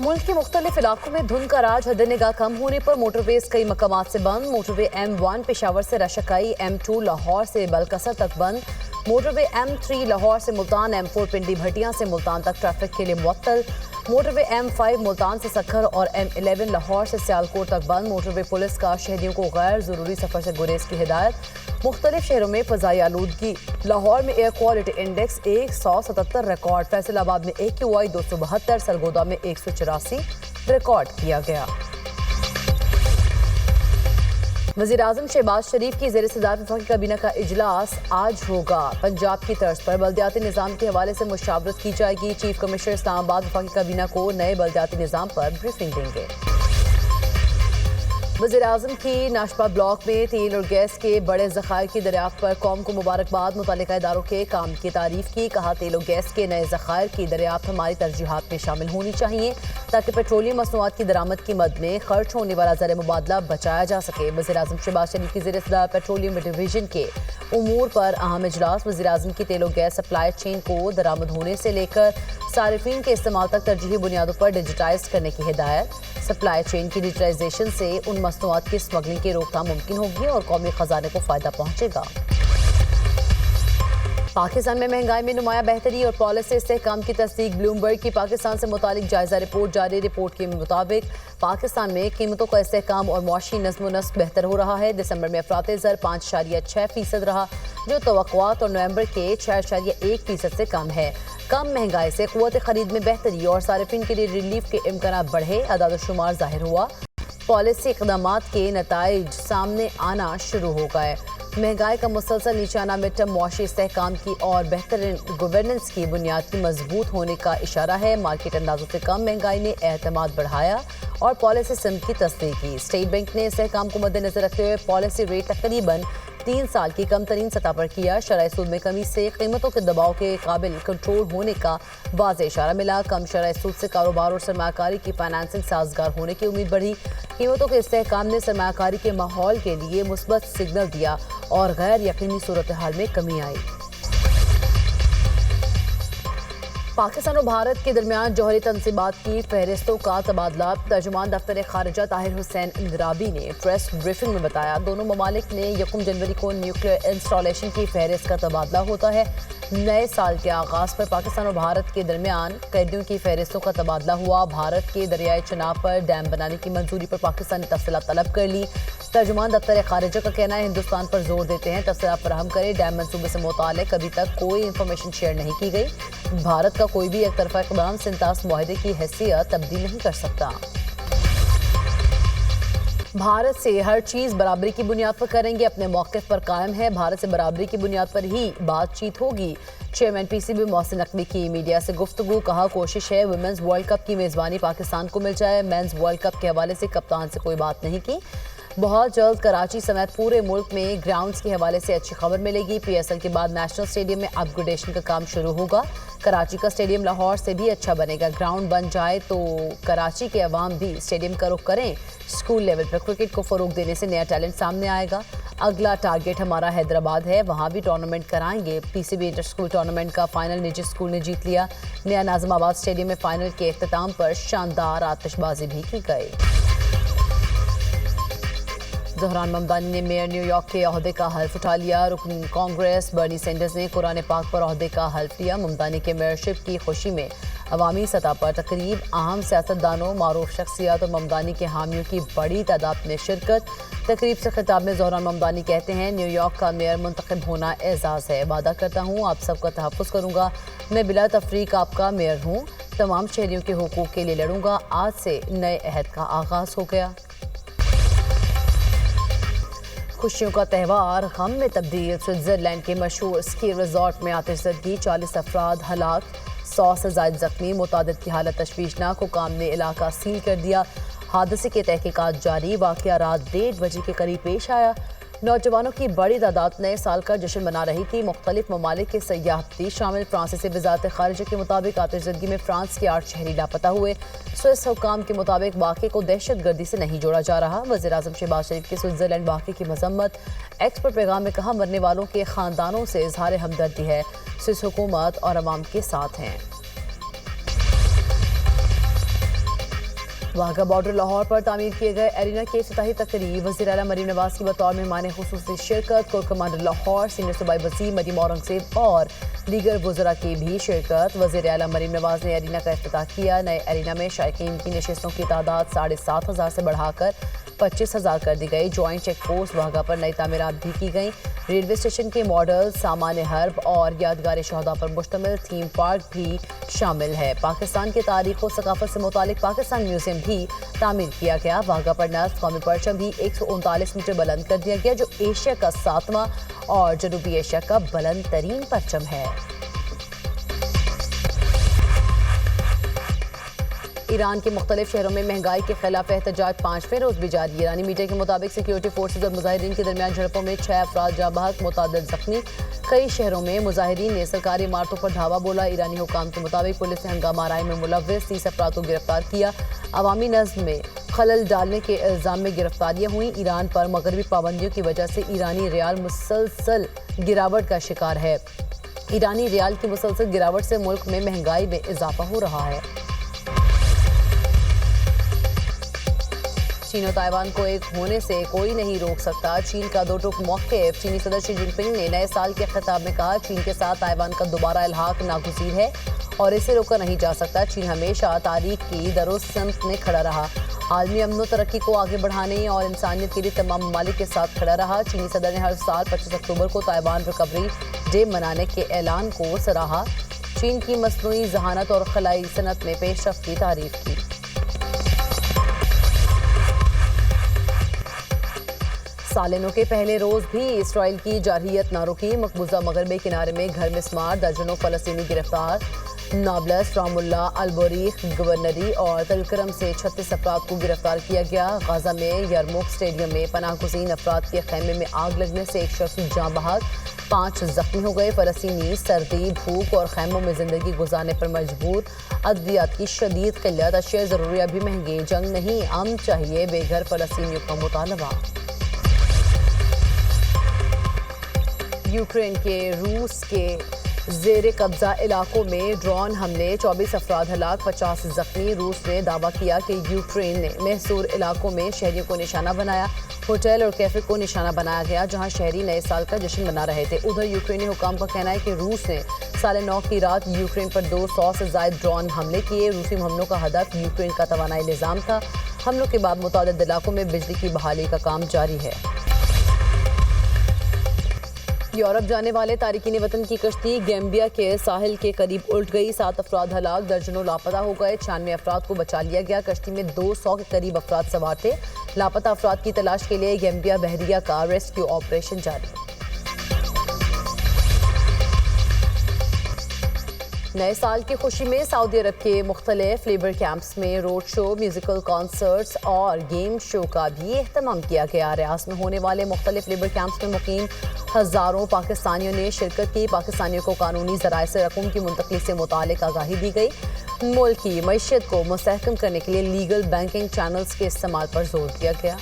मुल्क के मुख्तलिफ इलाकों में धुंध का राज हद निगाह कम होने पर मोटरवेज कई मकामात से बंद। मोटरवे M1 पेशावर से रशकाई, M2 लाहौर से बलकसर तक बंद। मोटरवे M3 लाहौर से मुल्तान, M4 पिंडी भटियां से मुल्तान तक ट्रैफिक के लिए मुअत्तल। मोटरवे M5 मुल्तान से सखर और M11 लाहौर से सियालकोट तक बंद। मोटरवे पुलिस का शहरियों को गैर ज़रूरी सफ़र से गुरेज की हिदायत। मुख्तलिफ शहरों में फ़ज़ाई आलूदगी। लाहौर में air quality index 177 record, Faisalabad में AQI 272, सरगोदा में 184 रिकॉर्ड किया गया। वज़ीर-ए-आज़म शहबाज शरीफ की ज़ेर सदारत वफाकी काबीना का इजलास आज होगा। पंजाब की तर्ज पर बल्दियाती निज़ाम के हवाले से मुशावरत की जाएगी। चीफ कमिश्नर इस्लामाबाद वफाकी काबीना को नए बल्दियाती निज़ाम पर ब्रीफिंग देंगे। वज़ीर-ए-आज़म की नाशपा ब्लॉक में तेल और गैस के बड़े ज़खायर की दरियाफ्त पर कौम को मुबारकबाद। मुतल्लिका इदारों के काम की तारीफ की। कहा, तेल और गैस के नए ज़खायर की दरियाफ्त हमारी तरजीहात में शामिल होनी चाहिए ताकि पेट्रोलियम मसनूआत की दरामद की मद में खर्च होने वाला ज़र मुबादला बचाया जा सके। वज़ीर-ए-आज़म शहबाज शरीफ की ज़ेर सदारत पेट्रोलियम डिवीजन के उमूर पर अहम इजलास। वज़ीर-ए-आज़म की तेल और गैस सप्लाई चेन को दरामद होने से लेकर सारिफीन के इस्तेमाल तक तरजीही बुनियादों पर डिजिटाइज करने की हिदायत। सप्लाई चेन की डिजिटाइजेशन से उन मसनूआत की स्मगलिंग की रोकथाम मुमकिन होगी और कौमी खजाने को फ़ायदा पहुँचेगा। पाकिस्तान में महंगाई में नुमाया बेहतरी और पॉलिसी इस्तेहकाम की तस्दीक। ब्लूमबर्ग की पाकिस्तान से मुतालिक जायजा रिपोर्ट जारी। रिपोर्ट के मुताबिक पाकिस्तान में कीमतों का इस्तेहकाम और मुआशी नज़्म व नस्क बेहतर हो रहा है। दिसंबर में अफराते ज़र 5.6% रहा, जो तवक्कुआत और नवंबर के 6.1% से कम है। कम महंगाई से क़ुव्वत ख़रीद में बेहतरी और सारिफिन के लिए रिलीफ के इम्कान बढ़े, अदाद शुमार ज़ाहिर हुआ। पॉलिसी इक़दामात के नताइज सामने आना शुरू हो गए। महंगाई का मुसलसल नीचे आना मिड टर्म मुआशी इस्तेहकाम की और बेहतरीन गवर्नेंस की बुनियाद की मजबूत होने का इशारा है। मार्केट अंदाजों से कम महंगाई ने एतमाद बढ़ाया और पॉलिसी सिमत की तस्दीक की। स्टेट बैंक ने इस्तेहकाम को मद्देनजर रखते हुए पॉलिसी रेट तकरीबन 3 साल की कम तरीन सतह पर किया। शरह सूद में कमी से कीमतों के दबाव के काबिल कंट्रोल होने का वाज़ेह इशारा मिला। कम शरह सूद से कारोबार और सरमाकारी की फाइनेंसिंग साजगार होने की उम्मीद बढ़ी। कीमतों के इस्तेहकाम ने सरमाकारी के माहौल के लिए मुस्बत सिग्नल दिया और गैर यकीनी सूरत हाल में कमी आई। पाकिस्तान और भारत के दरमियान जौहरी तनसीबात की फहरिस्तों का तबादला। तर्जुमान दफ्तर खारिजा ताहिर हुसैन इंदिराबी ने प्रेस ब्रीफिंग में बताया, दोनों ममालिक ने 1 जनवरी को न्यूक्लियर इंस्टॉलेशन की फहरिस्त का तबादला होता है। नए साल के आगाज़ पर पाकिस्तान और भारत के दरमियान कैदियों की फहरिस्तों का तबादला हुआ। भारत के दरियाई चनाब पर डैम बनाने की मंजूरी पर पाकिस्तान ने तफसीलात तलब कर ली। तर्जुमान दफ्तर खारिजा का कहना है, हिंदुस्तान पर जोर देते हैं तफसीलात फराहम करे। डैम मनसूबे से मुताल्लिक़ अभी तक कोई इंफॉर्मेशन शेयर नहीं की गई। भारत का कोई भी एक तरफा इक़दाम सिंतास मुआहदे की हैसियत तब्दील नहीं कर सकता। भारत से हर चीज़ बराबरी की बुनियाद पर करेंगे, अपने मौक़िफ़ पर कायम है। भारत से बराबरी की बुनियाद पर ही बातचीत होगी। चेयरमैन PCB मोहसिन नकवी की मीडिया से गुफ्तगू। कहा, कोशिश है वुमेन्स वर्ल्ड कप की मेज़बानी पाकिस्तान को मिल जाए। मेंस वर्ल्ड कप के हवाले से कप्तान से कोई बात नहीं की। बहुत जल्द कराची समेत पूरे मुल्क में ग्राउंड्स के हवाले से अच्छी खबर मिलेगी। PSL के बाद नेशनल स्टेडियम में अपग्रेडेशन का काम शुरू होगा। कराची का स्टेडियम लाहौर से भी अच्छा बनेगा। ग्राउंड बन जाए तो कराची के अवाम भी स्टेडियम का रुख करें। स्कूल लेवल पर क्रिकेट को फ़रोग देने से नया टैलेंट सामने आएगा। अगला टारगेट हमारा हैदराबाद है, वहाँ भी टूर्नामेंट कराएंगे। PCB इंटर स्कूल टूर्नामेंट का फाइनल निजी स्कूल ने जीत लिया। नया नाज़िमाबाद स्टेडियम में फाइनल के इख्तिताम पर शानदार आतिशबाजी भी की गई। ज़हरान ममदानी ने मेयर न्यूयॉर्क के ओहदे का हल्फ उठा लिया। रुकन कांग्रेस बर्नी सैंडर्स ने कुरान पाक पर ओहदे का हल्फ लिया। ममदानी के मेयरशिप की खुशी में अवामी सतह पर तकरीब, अहम सियासतदानों, मारूफ शख्सियात और ममदानी के हामियों की बड़ी तादाद में शिरकत। तकरीब से खिताब में ज़हरान ममदानी कहते हैं, न्यूयॉर्क का मेयर मुंतखब होना एजाज़ है। वादा करता हूँ आप सबका तहफ़्फ़ुज़ करूँगा। मैं बिला तफरीक आपका मेयर हूँ। तमाम शहरियों के हुकूक के लिए लड़ूंगा। आज से नए अहद का आगाज़ हो गया। खुशियों का त्यौहार गम में तब्दील। स्विट्ज़रलैंड के मशहूर स्की रिजॉर्ट में आतिशज़दगी, 40 अफराद हलाक, 100 से ज़ायद ज़ख्मी। मुतादिद की हालत तशवीशनाक, हुकाम ने इलाका सील कर दिया। हादसे की तहकीकात जारी। वाक़या रात 1:30 बजे के करीब पेश आया। नौजवानों की बड़ी तादाद नए साल का जश्न मना रही थी। मुख्तलिफ ममालिक के सयाह भी शामिल। फ्रांसीसी वज़ारत ख़ारिजा के मुताबिक आतिशज़दगी में फ्रांस के 8 शहरी लापता हुए। स्विस हुकाम के मुताबिक वाक़े को दहशत गर्दी से नहीं जोड़ा जा रहा। वज़ीर-ए-आज़म शहबाज शरीफ के स्विट्ज़रलैंड वाक़े की मज़म्मत। एक्स पर पैगाम में कहा, मरने वालों के ख़ानदानों से इज़हार हमदर्दी है। स्विस हुकूमत और अवाम के साथ हैं। वाघा बॉर्डर लाहौर पर तामीर किए गए एरिना की इफ्तिताही तकरीब वज़ीर आला मरीम नवाज की बतौर मेहमान खुसूसी शिरकत, कोर कमांडर लाहौर, सीनियर सूबाई वज़ीर मरीम औरंगज़ेब और दीगर वज़रा की भी शिरकत। वज़ीर आला मरीम नवाज ने एरिना का इफ्तिताह किया। नए एरिना में शायकीन की नशिस्तों की तादाद 7,500 से बढ़ाकर 25,000 कर दी गई। जॉइंट चेक पोस्ट वाघा पर नई तामीरात भी की गई। रेलवे स्टेशन के मॉडल, सामान हर्ब और यादगार शहदा पर मुश्तमिल थीम पार्क भी शामिल है। पाकिस्तान की तारीख और सकाफत से मुतालिक पाकिस्तान म्यूजियम भी तामीर किया गया। वाघा पर नस्ब कौमी परचम भी 139 मीटर बुलंद कर दिया गया, जो एशिया का 7वां और जनूबी एशिया का बुलंद तरीन परचम है। ईरान के मुख्तलिफ शहरों में महंगाई के खिलाफ एहतजाज 5वें रोज भी जारी। ईरानी मीडिया के मुताबिक सिक्योरिटी फोर्सेज और मुजाहिरीन के दरमियान झड़पों में 6 अफराद जाँ बहक, मुतअद्दिद जख्मी। कई शहरों में मुजाहिरीन ने सरकारी इमारतों पर धावा बोला। ईरानी हुकाम के मुताबिक पुलिस ने हंगामा आराई में मुलव्विस 30 अफराद को गिरफ्तार किया। अवामी नज़्म में खलल डालने के इल्ज़ाम में गिरफ्तारियां हुई। ईरान पर मगरबी पाबंदियों की वजह से ईरानी रियाल मुसलसल गिरावट का शिकार है। ईरानी रियाल की मुसलसल गिरावट से मुल्क में महंगाई में इजाफा हो रहा है। चीन और ताइवान को एक होने से कोई नहीं रोक सकता। चीन का दो टूक मौक़िफ़। चीनी सदर शी जिनपिंग ने नए साल के खिताब में कहा, चीन के साथ ताइवान का दोबारा इल्हाक नागुज़ीर है और इसे रोका नहीं जा सकता। चीन हमेशा तारीख की दरोसमत में खड़ा रहा, आलमी अमन व तरक्की को आगे बढ़ाने और इंसानियत के लिए तमाम ममालिक के साथ खड़ा रहा। चीनी सदर ने हर साल 25 अक्टूबर को ताइवान रिकवरी डे मनाने के ऐलान को सराहा। चीन की मसनूई ज़हानत और खलाई सनत में पेशरफ्त की तारीफ की। सालिनों के पहले रोज भी इसराइल की जारहियत न रुकी। मकबूजा मगरबी किनारे में घर मिस्मार, दर्जनों फलस्तीनी गिरफ्तार। नाबलस, रामुल्ला, अलबोरीख, गवर्नरी और तलकरम से 36 अफराद को गिरफ्तार किया गया। गाजा में यरमुक स्टेडियम में पनाह गुज़ीन अफराद के खैमे में आग लगने से एक शख्स जाँ बहक, 5 जख्मी हो गए। फलस्तीनी सर्दी, भूख और खैमों में जिंदगी गुजारने पर मजबूर। अद्वियात की शदीद किल्लत, अशिया ज़रूरिया भी महंगे। जंग नहीं, अमन चाहिए, बेघर फलस्तीनियों का मुतालबा। यूक्रेन के रूस के ज़ेरे कब्जा इलाकों में ड्रोन हमले, 24 अफराद हलाक, 50 जख्मी। रूस ने दावा किया कि यूक्रेन ने महसूर इलाकों में शहरियों को निशाना बनाया। होटल और कैफे को निशाना बनाया गया, जहां शहरी नए साल का जश्न मना रहे थे। उधर यूक्रेनी हुकाम का कहना है कि रूस ने 9:30 की रात यूक्रेन पर 200 से ज़ायद ड्रोन हमले किए। रूसी हमलों का हदफ यूक्रेन का तवानाई निज़ाम था। हमलों के बाद मुतअद्दिद इलाकों में बिजली की बहाली का काम जारी है। यूरोप जाने वाले तारिकीन वतन की कश्ती गैम्बिया के साहिल के करीब उल्ट गई। 7 अफराद हलाक, दर्जनों लापता हो गए। 96 अफराद को बचा लिया गया। कश्ती में 200 के करीब अफराद सवार थे। लापता अफराद की तलाश के लिए गैम्बिया बहरिया का रेस्क्यू ऑपरेशन जारी। नए साल की खुशी में सऊदी अरब के मुख्तलिफ लेबर कैंप्स में रोड शो, म्यूजिकल कॉन्सर्ट्स और गेम शो का भी एहतमाम किया गया। रियासत में होने वाले मुख्तलिफ लेबर कैंप्स में मुकीम हज़ारों पाकिस्तानियों ने शिरकत की। पाकिस्तानियों को कानूनी ज़राए से रकूम की मुंतकली से मुतालिक आगाही दी गई। मुल्क की मईशत को मुस्तहकम करने के लिए लीगल बैंकिंग चैनल्स के इस्तेमाल पर जोर दिया गया।